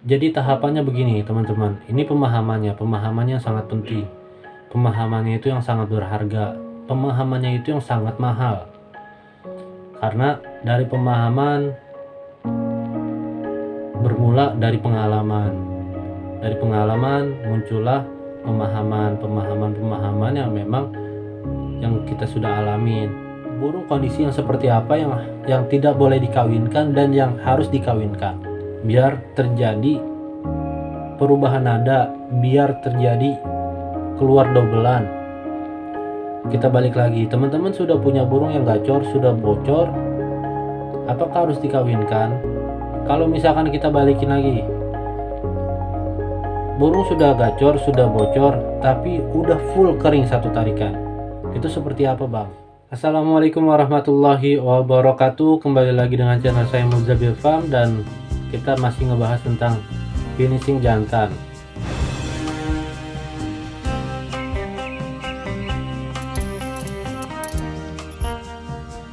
Jadi tahapannya begini teman-teman, ini pemahamannya sangat penting. Pemahamannya itu yang sangat berharga, pemahamannya itu yang sangat mahal. Karena dari pemahaman bermula dari pengalaman. Dari pengalaman muncullah pemahaman yang memang yang kita sudah alamin. Burung kondisi yang seperti apa yang tidak boleh dikawinkan dan yang harus dikawinkan. Biar terjadi perubahan nada, biar terjadi keluar dobelan. Kita balik lagi, teman-teman sudah punya burung yang gacor, sudah bocor, apakah harus dikawinkan? Kalau misalkan kita balikin lagi, burung sudah gacor, sudah bocor, tapi udah full kering satu tarikan, itu seperti apa bang? Assalamualaikum warahmatullahi wabarakatuh. Kembali lagi dengan channel saya Muzabil Farm, dan kita masih ngebahas tentang finishing jantan.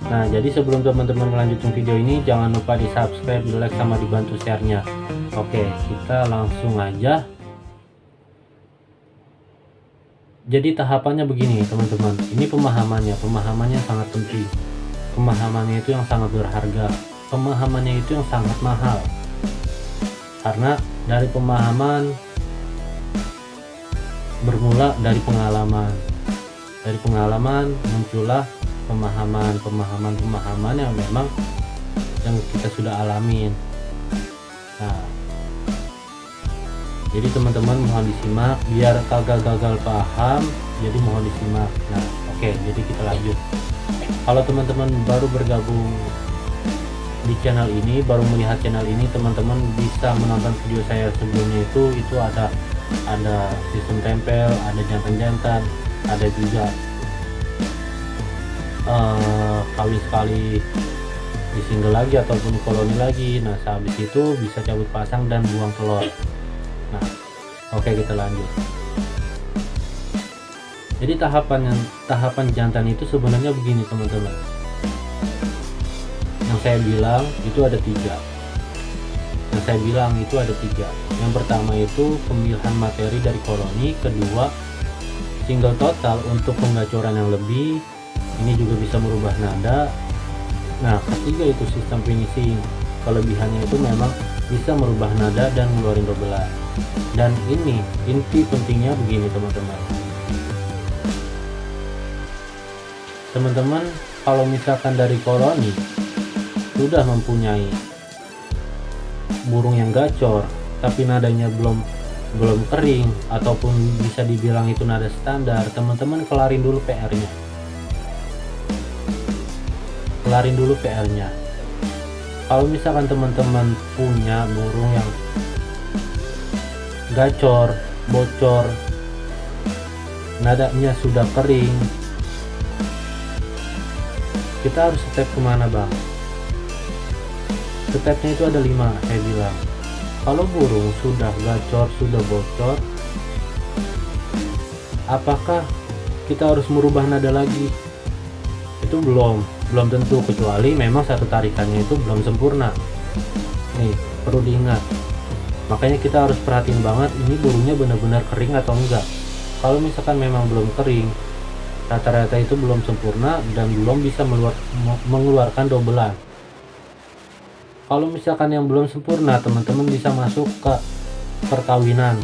Nah, jadi sebelum teman-teman melanjutkan video ini, jangan lupa di subscribe, di like, sama dibantu share-nya. Oke, kita langsung aja. Jadi tahapannya begini teman-teman, ini pemahamannya sangat penting. Pemahamannya itu yang sangat berharga, pemahamannya itu yang sangat mahal. Karena dari pemahaman bermula dari pengalaman. Dari pengalaman muncullah pemahaman yang memang yang kita sudah alamin. Nah, jadi teman-teman mohon disimak biar kagak gagal paham, jadi mohon disimak. Nah, oke, jadi kita lanjut. Kalau teman-teman baru bergabung di channel ini, baru melihat channel ini, teman-teman bisa menonton video saya sebelumnya. Itu ada sistem tempel, ada jantan-jantan, ada juga kawin sekali di single lagi ataupun koloni lagi. Nah, habis itu bisa cabut pasang dan buang telur. Nah, oke, kita lanjut. Jadi tahapan jantan itu sebenarnya begini teman-teman. Yang saya bilang itu ada tiga. Yang pertama itu pemilihan materi dari koloni. Kedua, single total untuk penggacoran yang lebih. Ini juga bisa merubah nada. Nah, ketiga itu sistem finishing. Kelebihannya itu memang bisa merubah nada dan ngeluarin dobelan. Dan ini inti pentingnya begini teman-teman, kalau misalkan dari koloni sudah mempunyai burung yang gacor tapi nadanya belum kering ataupun bisa dibilang itu nada standar, teman-teman kelarin dulu PR-nya. Kalau misalkan teman-teman punya burung yang gacor, bocor, nadanya sudah kering, kita harus step kemana bang? Stepnya itu ada 5, saya bilang. Kalau burung sudah gacor, sudah bocor, apakah kita harus merubah nada lagi? Itu belum tentu, kecuali memang satu tarikannya itu belum sempurna. Nih, perlu diingat. Makanya kita harus perhatiin banget ini burungnya benar-benar kering atau enggak. Kalau misalkan memang belum kering, rata-rata itu belum sempurna dan belum bisa mengeluarkan dobelan. Kalau misalkan yang belum sempurna, teman-teman bisa masuk ke perkawinan,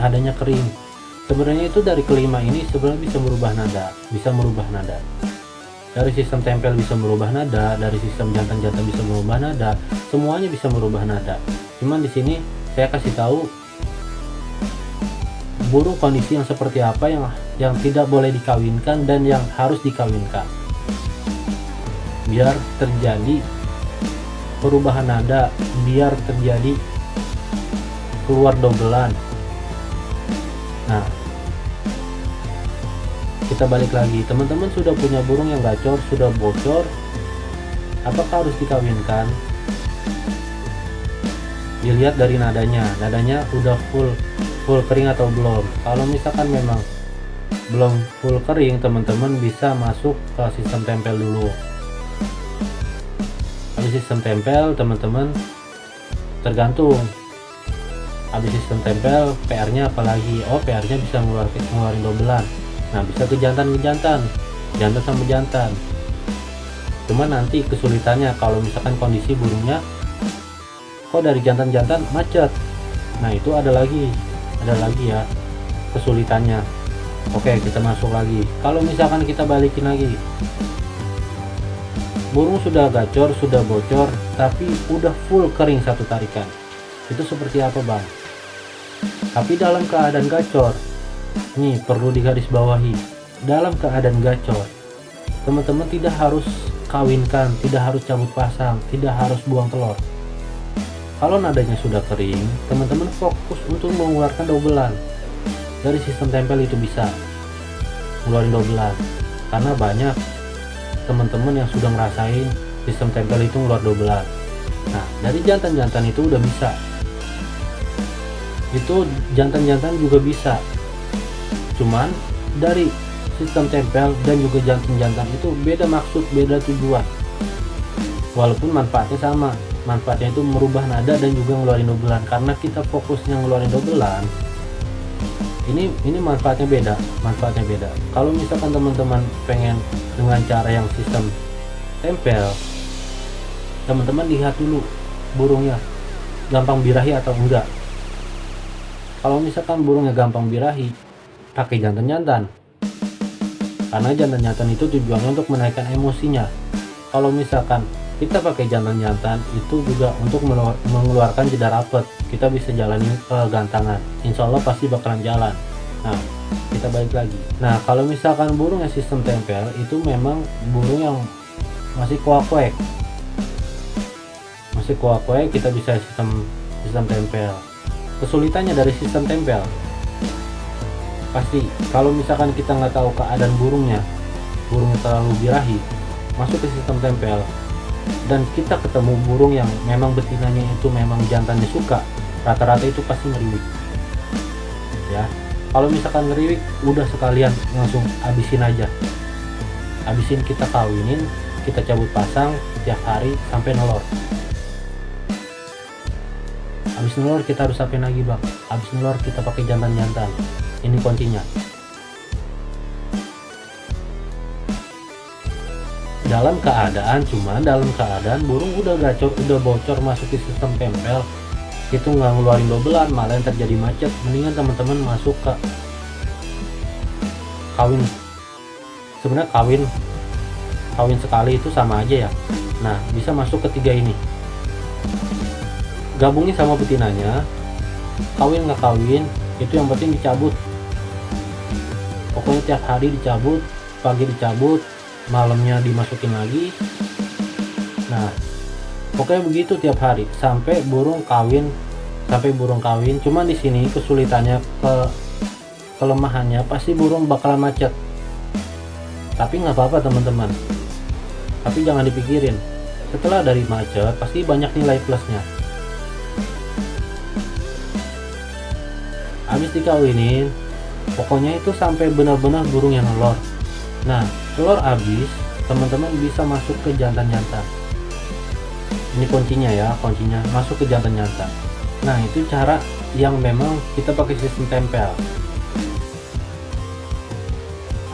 adanya kering. Sebenarnya itu dari kelima ini sebenarnya bisa merubah nada. Dari sistem tempel bisa merubah nada, dari sistem jantan-jantan bisa merubah nada, semuanya bisa merubah nada. Cuman di sini saya kasih tahu burung kondisi yang seperti apa yang tidak boleh dikawinkan dan yang harus dikawinkan. Biar terjadi perubahan nada, biar terjadi keluar dobelan. Nah, kita balik lagi, teman-teman sudah punya burung yang gacor, sudah bocor, apakah harus dikawinkan? Dilihat dari nadanya udah full kering atau belum. Kalau misalkan memang belum full kering, teman-teman bisa masuk ke sistem tempel dulu. Habis sistem tempel, teman-teman tergantung. Habis sistem tempel, PR-nya apalagi? Oh, PR-nya bisa ngeluarin dobelan. Nah, bisa ke jantan sama jantan. Cuman nanti kesulitannya kalau misalkan kondisi burungnya kok dari jantan macet. Nah, itu ada lagi ya kesulitannya. Oke, kita masuk lagi. Kalau misalkan kita balikin lagi, burung sudah gacor, sudah bocor, tapi udah full kering satu tarikan. Itu seperti apa, Bang? Tapi dalam keadaan gacor, nih perlu digarisbawahi, dalam keadaan gacor, teman-teman tidak harus kawinkan, tidak harus cabut pasang, tidak harus buang telur. Kalau nadanya sudah kering, teman-teman fokus untuk mengeluarkan dobelan. Dari sistem tempel itu bisa ngeluarin dobelan, karena banyak teman-teman yang sudah ngerasain sistem tempel itu ngeluar dobelan. Nah, dari jantan-jantan itu udah bisa. Itu jantan-jantan juga bisa. Cuman dari sistem tempel dan juga jantan-jantan itu beda maksud, beda tujuan. Walaupun manfaatnya sama. Manfaatnya itu merubah nada dan juga ngeluarin dobelan. Karena kita fokusnya ngeluarin dobelan, ini manfaatnya beda. Kalau misalkan teman-teman pengen dengan cara yang sistem tempel, teman-teman lihat dulu burungnya gampang birahi atau enggak. Kalau misalkan burungnya gampang birahi, pakai jantan-jantan, karena jantan-jantan itu tujuannya untuk menaikkan emosinya. Kalau misalkan kita pakai jantan-jantan, itu juga untuk mengeluarkan jeda rapet, kita bisa jalanin gantangan, insya Allah pasti bakalan jalan. Nah, kita balik lagi. Nah, kalau misalkan burung yang sistem tempel, itu memang burung yang masih kuak-kuek, kita bisa sistem tempel. Kesulitannya dari sistem tempel, pasti kalau misalkan kita nggak tahu keadaan burungnya terlalu birahi, masuk ke sistem tempel, dan kita ketemu burung yang memang betinanya itu memang jantannya suka, rata-rata itu pasti ngeriwik ya. Kalau misalkan ngeriwik, udah sekalian langsung habisin, kita kawinin, kita cabut pasang tiap hari sampai nelor. Habis nelor kita harus apain lagi, Bang? Habis nelor kita pakai jantan-jantan. Ini kuncinya. Dalam keadaan burung udah gacor, udah bocor masuk ke sistem tempel, itu nggak ngeluarin dobelan, malah yang terjadi macet. Mendingan teman-teman masuk ke kawin. Sebenarnya kawin sekali itu sama aja ya. Nah, bisa masuk ketiga ini, gabungin sama betinanya. Kawin nggak kawin, itu yang penting dicabut. Pokoknya tiap hari dicabut, pagi dicabut, malamnya dimasukin lagi. Nah, pokoknya begitu tiap hari sampai burung kawin. Cuman di sini kesulitannya, kelemahannya pasti burung bakalan macet. Tapi nggak apa-apa teman-teman. Tapi jangan dipikirin, setelah dari macet pasti banyak nilai plusnya. Habis dikawinin, pokoknya itu sampai benar-benar burung yang nelor. Nah, telur habis, teman-teman bisa masuk ke jantan-jantan. Ini kuncinya ya, masuk ke jantan-jantan. Nah, itu cara yang memang kita pakai sistem tempel.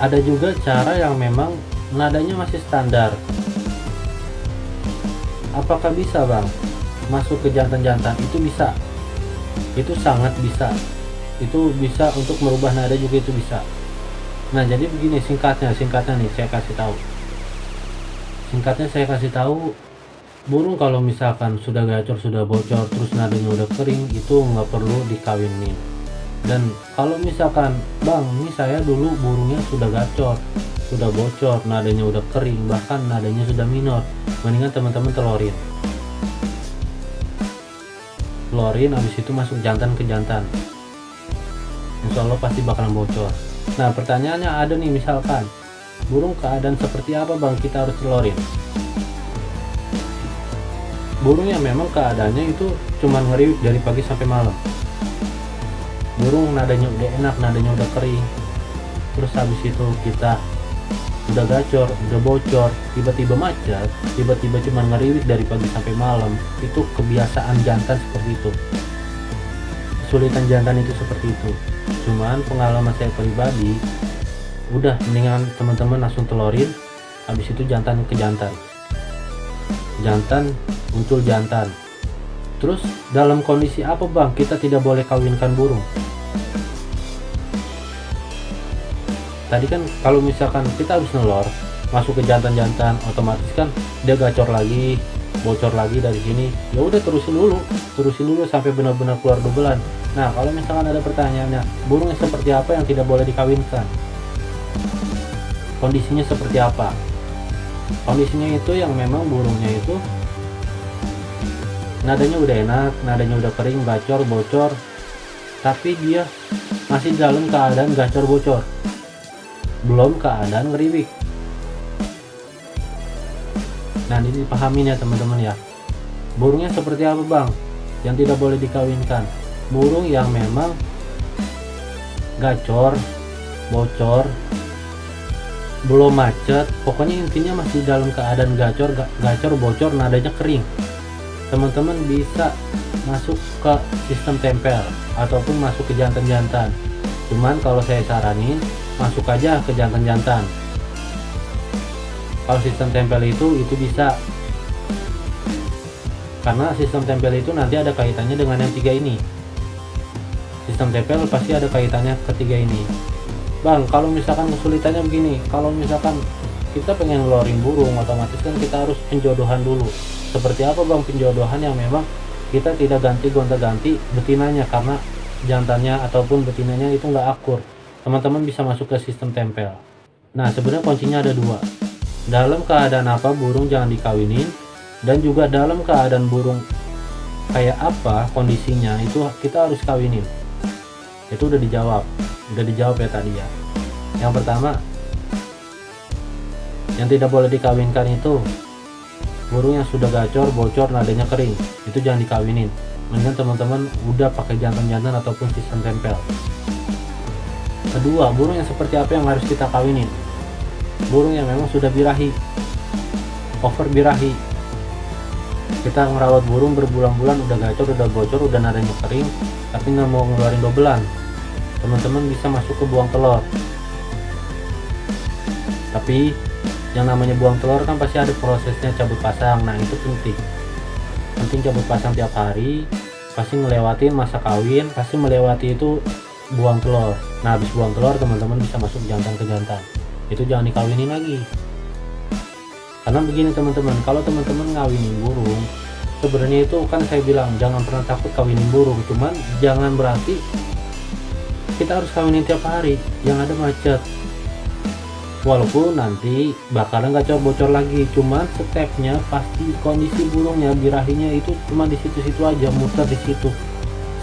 Ada juga cara yang memang nadanya masih standar. Apakah bisa, Bang, masuk ke jantan-jantan? Itu bisa. Itu sangat bisa. Itu bisa untuk merubah nada juga, itu bisa. Nah, jadi begini singkatnya nih saya kasih tahu. Burung kalau misalkan sudah gacor, sudah bocor, terus nadanya udah kering, itu nggak perlu dikawinin. Dan kalau misalkan, Bang, ini saya dulu burungnya sudah gacor, sudah bocor, nadanya udah kering, bahkan nadanya sudah minor, mendingan teman-teman telorin, habis itu masuk jantan ke jantan, insya Allah pasti bakalan bocor. Nah, pertanyaannya ada nih, misalkan burung keadaan seperti apa, Bang, kita harus telorin? Burung yang memang keadaannya itu cuma ngeriwik dari pagi sampai malam, burung nadanya udah enak, nadanya udah kering, terus habis itu kita udah gacor, udah bocor, tiba-tiba macet, tiba-tiba cuma ngeriwik dari pagi sampai malam. Itu kebiasaan jantan seperti itu, kesulitan jantan itu seperti itu. Cuman pengalaman saya pribadi, udah mendingan teman-teman langsung telorin, habis itu jantan ke jantan, jantan muncul jantan. Terus dalam kondisi apa bang kita tidak boleh kawinkan burung? Tadi kan kalau misalkan kita habis nelor masuk ke jantan-jantan, otomatis kan dia gacor lagi, bocor lagi dari sini. Ya udah terusin dulu sampai benar-benar keluar dobelan. Nah kalau misalkan ada pertanyaannya, burung yang seperti apa yang tidak boleh dikawinkan? Kondisinya seperti apa? Kondisinya itu yang memang burungnya itu nadanya udah enak, nadanya udah kering, gacor, bocor, tapi dia masih dalam keadaan gacor bocor, belum keadaan ngeriwik. Nah ini dipahamin ya teman-teman ya. Burungnya seperti apa bang yang tidak boleh dikawinkan? Burung yang memang gacor, bocor, belum macet, pokoknya intinya masih dalam keadaan gacor, bocor, nadanya kering. Teman-teman bisa masuk ke sistem tempel ataupun masuk ke jantan-jantan. Cuman kalau saya saranin masuk aja ke jantan-jantan. Kalau sistem tempel itu bisa, karena sistem tempel itu nanti ada kaitannya dengan yang tiga ini. Sistem tempel pasti ada kaitannya ketiga ini. Bang, kalau misalkan kesulitannya begini, kalau misalkan kita pengen ngeluarin burung, otomatis kan kita harus penjodohan dulu. Seperti apa bang penjodohan yang memang kita tidak gonta-ganti betinanya karena jantannya ataupun betinanya itu nggak akur? Teman-teman bisa masuk ke sistem tempel. Nah sebenarnya kuncinya ada dua. Dalam keadaan apa burung jangan dikawinin, dan juga dalam keadaan burung kayak apa kondisinya itu kita harus kawinin. Itu udah dijawab ya tadi ya. Yang pertama, yang tidak boleh dikawinkan itu burung yang sudah gacor, bocor, nadanya kering, itu jangan dikawinin. Mendingan teman-teman udah pakai jantan-jantan ataupun sistem tempel. Kedua, burung yang seperti apa yang harus kita kawinin? Burung yang memang sudah birahi, over birahi. Kita ngerawat burung berbulan-bulan, udah gacor, udah bocor, udah nadanya kering, tapi nggak mau ngeluarin dobelan. Teman-teman bisa masuk ke buang telur. Tapi yang namanya buang telur kan pasti ada prosesnya cabut pasang. Nah itu penting cabut pasang tiap hari, pasti ngelewatin masa kawin, pasti melewati itu buang telur. Nah habis buang telur teman-teman bisa masuk jantan ke jantan, itu jangan dikawinin lagi. Karena begini teman-teman, kalau teman-teman ngawinin burung, sebenarnya itu kan saya bilang jangan pernah takut kawinin burung, cuman jangan berarti kita harus kawinin tiap hari yang ada macet. Walaupun nanti bakalan gacor bocor lagi, cuman stepnya pasti kondisi burungnya, birahinya itu cuma di situ-situ aja, muter di situ.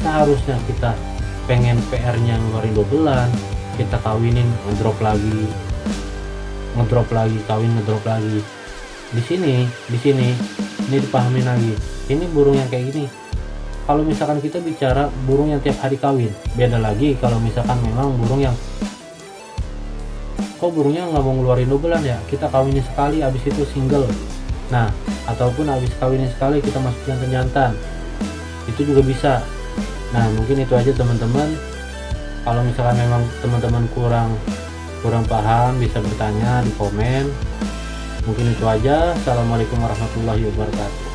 Seharusnya kita pengen PR-nya ngeluarin dobelan, kita kawinin, ngedrop lagi, kawin, ngedrop lagi. Di sini ini dipahamin lagi. Ini burung yang kayak gini. Kalau misalkan kita bicara burung yang tiap hari kawin, beda lagi kalau misalkan memang burung yang kok burungnya nggak mau ngeluarin dobelan ya, kita kawinin sekali habis itu single. Nah ataupun habis kawinin sekali kita masuk jantan-jantan, itu juga bisa. Nah mungkin itu aja teman-teman. Kalau misalkan memang teman-teman kurang paham bisa bertanya di komen. Mungkin itu aja. Assalamualaikum warahmatullahi wabarakatuh.